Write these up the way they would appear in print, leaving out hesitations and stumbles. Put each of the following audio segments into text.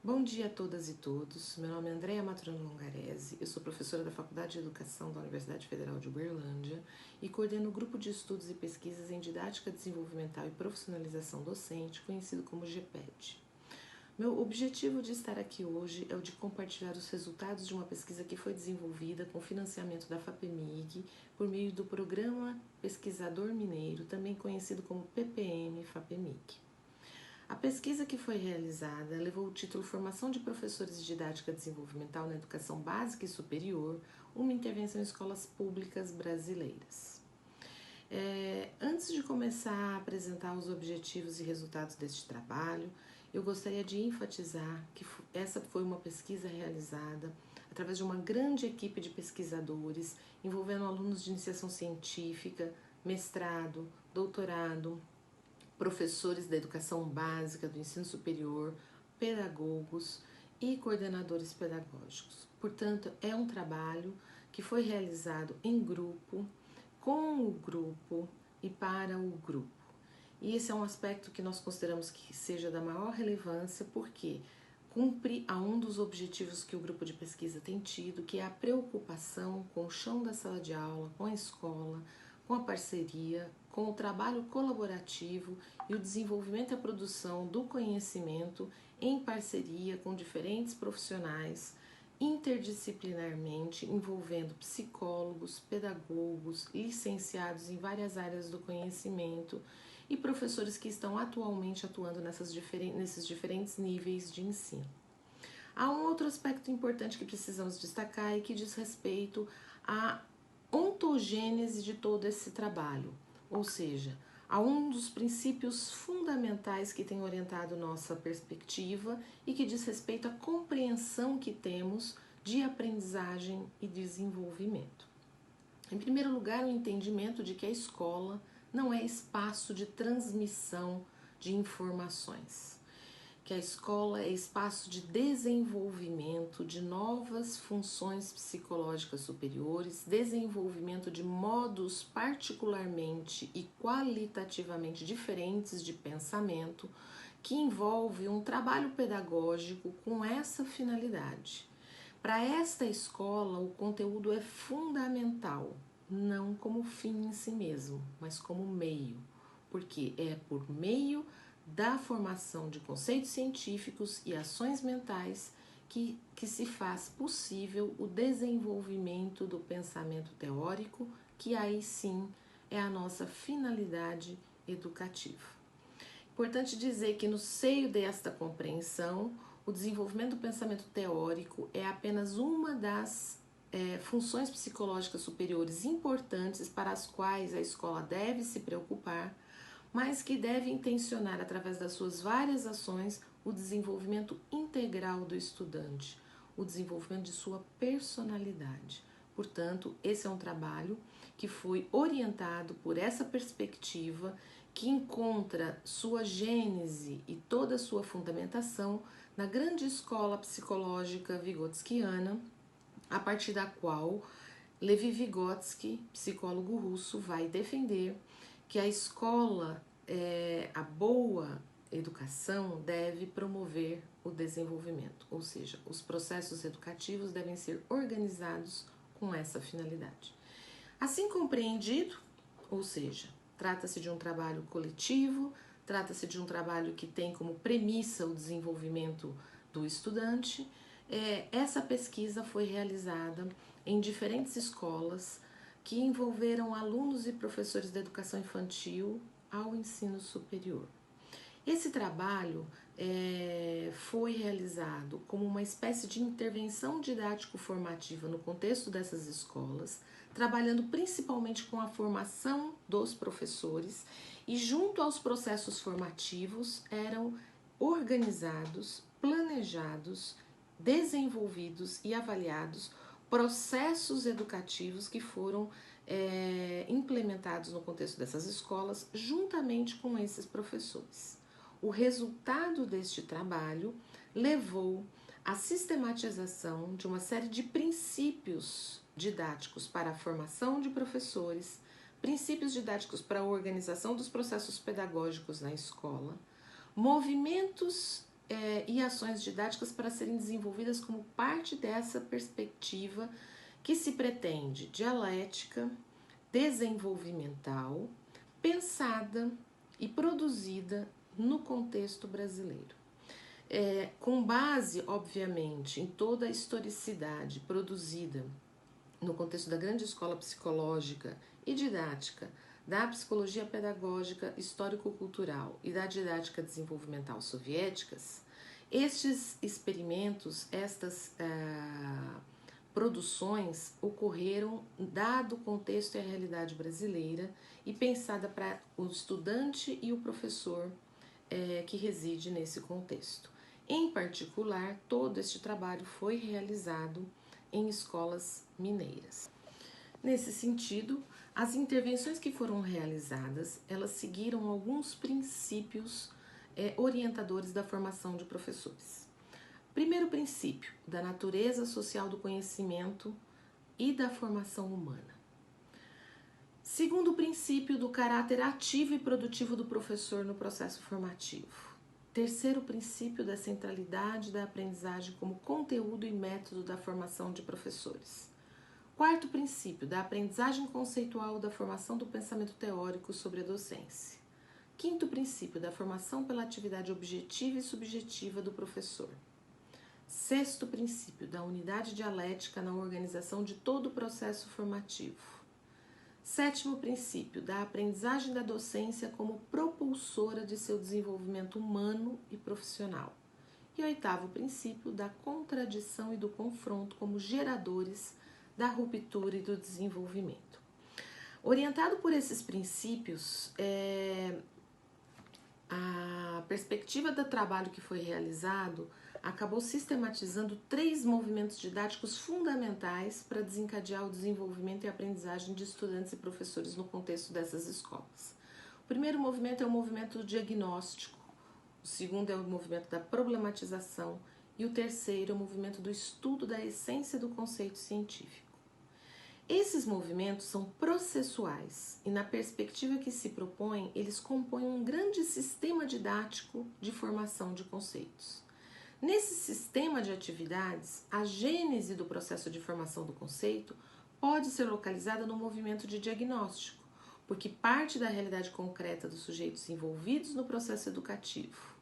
Bom dia a todas e todos. Meu nome é Andréa Maturano Longarese, eu sou professora da Faculdade de Educação da Universidade Federal de Uberlândia e coordeno o grupo de estudos e pesquisas em didática desenvolvimental e profissionalização docente, conhecido como GPED. Meu objetivo de estar aqui hoje é o de compartilhar os resultados de uma pesquisa que foi desenvolvida com financiamento da FAPEMIG por meio do Programa Pesquisador Mineiro, também conhecido como PPM-FAPEMIG. A pesquisa que foi realizada levou o título Formação de Professores de Didática Desenvolvimental na Educação Básica e Superior, uma intervenção em escolas públicas brasileiras. Antes de começar a apresentar os objetivos e resultados deste trabalho, eu gostaria de enfatizar que essa foi uma pesquisa realizada através de uma grande equipe de pesquisadores, envolvendo alunos de iniciação científica, mestrado, doutorado, professores da educação básica, do ensino superior, pedagogos e coordenadores pedagógicos. Portanto, é um trabalho que foi realizado em grupo, com o grupo e para o grupo. E esse é um aspecto que nós consideramos que seja da maior relevância, porque cumpre a um dos objetivos que o grupo de pesquisa tem tido, que é a preocupação com o chão da sala de aula, com a escola, com a parceria, com o trabalho colaborativo e o desenvolvimento e a produção do conhecimento em parceria com diferentes profissionais, interdisciplinarmente, envolvendo psicólogos, pedagogos, licenciados em várias áreas do conhecimento e professores que estão atualmente atuando nesses diferentes níveis de ensino. Há um outro aspecto importante que precisamos destacar e que diz respeito à ontogênese de todo esse trabalho, ou seja, a um dos princípios fundamentais que tem orientado nossa perspectiva e que diz respeito à compreensão que temos de aprendizagem e desenvolvimento. Em primeiro lugar, o entendimento de que a escola não é espaço de transmissão de informações, que a escola é espaço de desenvolvimento de novas funções psicológicas superiores, desenvolvimento de modos particularmente e qualitativamente diferentes de pensamento, que envolve um trabalho pedagógico com essa finalidade. Para esta escola, o conteúdo é fundamental, não como fim em si mesmo, mas como meio, porque é por meio da formação de conceitos científicos e ações mentais que se faz possível o desenvolvimento do pensamento teórico, que aí sim é a nossa finalidade educativa. Importante dizer que no seio desta compreensão, o desenvolvimento do pensamento teórico é apenas uma das funções psicológicas superiores importantes para as quais a escola deve se preocupar, mas que deve intencionar, através das suas várias ações, o desenvolvimento integral do estudante, o desenvolvimento de sua personalidade. Portanto, esse é um trabalho que foi orientado por essa perspectiva, que encontra sua gênese e toda a sua fundamentação na grande escola psicológica vigotskiana, a partir da qual Levi Vygotsky, psicólogo russo, vai defender que a escola, a boa educação deve promover o desenvolvimento, ou seja, os processos educativos devem ser organizados com essa finalidade. Assim compreendido, ou seja, trata-se de um trabalho coletivo, trata-se de um trabalho que tem como premissa o desenvolvimento do estudante. Essa pesquisa foi realizada em diferentes escolas que envolveram alunos e professores da educação infantil ao ensino superior. Esse trabalho foi realizado como uma espécie de intervenção didático-formativa no contexto dessas escolas, trabalhando principalmente com a formação dos professores e junto aos processos formativos eram organizados, planejados, desenvolvidos e avaliados processos educativos que foram implementados no contexto dessas escolas juntamente com esses professores. O resultado deste trabalho levou à sistematização de uma série de princípios didáticos para a formação de professores, princípios didáticos para a organização dos processos pedagógicos na escola, movimentos e ações didáticas para serem desenvolvidas como parte dessa perspectiva que se pretende dialética, desenvolvimental, pensada e produzida no contexto brasileiro. Com base, obviamente, em toda a historicidade produzida no contexto da grande escola psicológica e didática, da psicologia pedagógica histórico-cultural e da didática desenvolvimental soviéticas, estes experimentos, estas produções ocorreram dado o contexto e a realidade brasileira e pensada para o estudante e o professor que reside nesse contexto. Em particular, todo este trabalho foi realizado em escolas mineiras. Nesse sentido, as intervenções que foram realizadas, elas seguiram alguns princípios orientadores da formação de professores. Primeiro princípio, da natureza social do conhecimento e da formação humana. Segundo princípio, do caráter ativo e produtivo do professor no processo formativo. Terceiro princípio, da centralidade da aprendizagem como conteúdo e método da formação de professores. Quarto princípio, da aprendizagem conceitual da formação do pensamento teórico sobre a docência. Quinto princípio, da formação pela atividade objetiva e subjetiva do professor. Sexto princípio, da unidade dialética na organização de todo o processo formativo. Sétimo princípio, da aprendizagem da docência como propulsora de seu desenvolvimento humano e profissional. E oitavo princípio, da contradição e do confronto como geradores da ruptura e do desenvolvimento. Orientado por esses princípios, a perspectiva do trabalho que foi realizado acabou sistematizando 3 movimentos didáticos fundamentais para desencadear o desenvolvimento e aprendizagem de estudantes e professores no contexto dessas escolas. O primeiro movimento é o movimento do diagnóstico, o segundo é o movimento da problematização e o terceiro é o movimento do estudo da essência do conceito científico. Esses movimentos são processuais e, na perspectiva que se propõe, eles compõem um grande sistema didático de formação de conceitos. Nesse sistema de atividades, a gênese do processo de formação do conceito pode ser localizada no movimento de diagnóstico, porque parte da realidade concreta dos sujeitos envolvidos no processo educativo.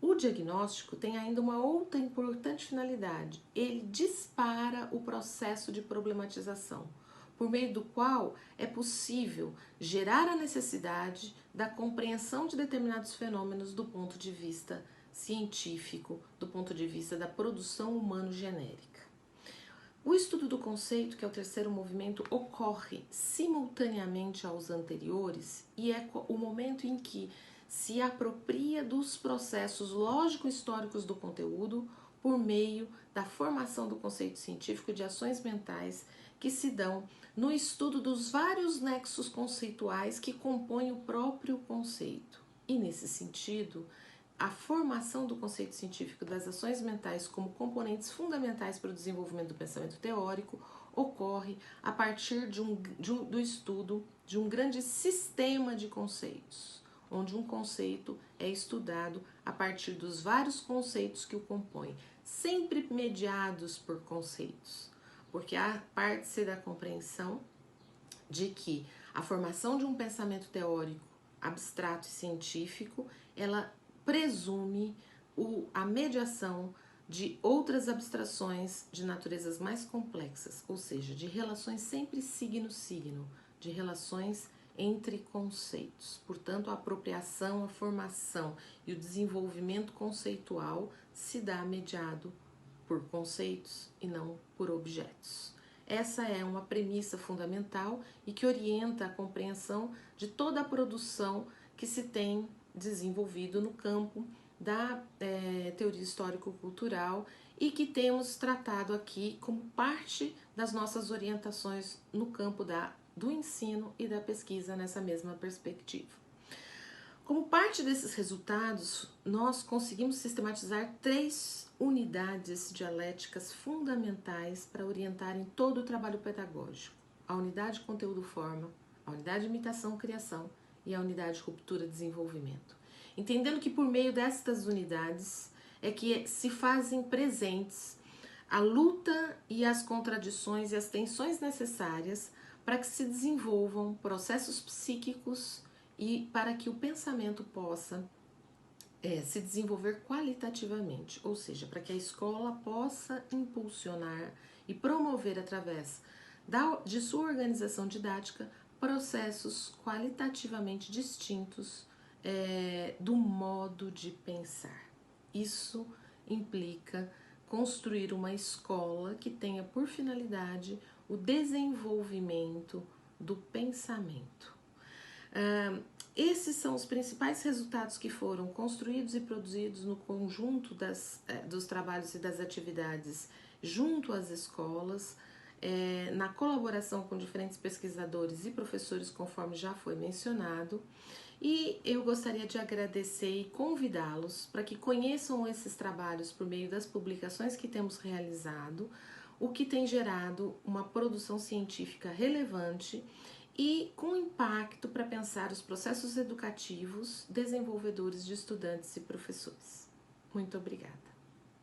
O diagnóstico tem ainda uma outra importante finalidade: ele dispara o processo de problematização, por meio do qual é possível gerar a necessidade da compreensão de determinados fenômenos do ponto de vista científico, do ponto de vista da produção humano-genérica. O estudo do conceito, que é o terceiro movimento, ocorre simultaneamente aos anteriores e é o momento em que se apropria dos processos lógico-históricos do conteúdo por meio da formação do conceito científico de ações mentais que se dão no estudo dos vários nexos conceituais que compõem o próprio conceito. E, nesse sentido, a formação do conceito científico das ações mentais como componentes fundamentais para o desenvolvimento do pensamento teórico ocorre a partir do estudo de um grande sistema de conceitos, onde um conceito é estudado a partir dos vários conceitos que o compõem, sempre mediados por conceitos, porque há parte-se da compreensão de que a formação de um pensamento teórico abstrato e científico, ela presume a mediação de outras abstrações de naturezas mais complexas, ou seja, de relações sempre signo-signo, de relações entre conceitos. Portanto, a apropriação, a formação e o desenvolvimento conceitual se dá mediado por conceitos e não por objetos. Essa é uma premissa fundamental e que orienta a compreensão de toda a produção que se tem desenvolvido no campo da teoria histórico-cultural e que temos tratado aqui como parte das nossas orientações no campo do ensino e da pesquisa nessa mesma perspectiva. Como parte desses resultados, nós conseguimos sistematizar 3 unidades dialéticas fundamentais para orientarem todo o trabalho pedagógico: a unidade conteúdo-forma, a unidade imitação-criação e a unidade ruptura-desenvolvimento. Entendendo que por meio destas unidades é que se fazem presentes a luta e as contradições e as tensões necessárias para que se desenvolvam processos psíquicos e para que o pensamento possa se desenvolver qualitativamente, ou seja, para que a escola possa impulsionar e promover através de sua organização didática processos qualitativamente distintos do modo de pensar. Isso implica construir uma escola que tenha por finalidade o desenvolvimento do pensamento. Esses são os principais resultados que foram construídos e produzidos no conjunto dos trabalhos e das atividades junto às escolas, na colaboração com diferentes pesquisadores e professores, conforme já foi mencionado. E eu gostaria de agradecer e convidá-los para que conheçam esses trabalhos por meio das publicações que temos realizado, o que tem gerado uma produção científica relevante e com impacto para pensar os processos educativos desenvolvedores de estudantes e professores. Muito obrigada.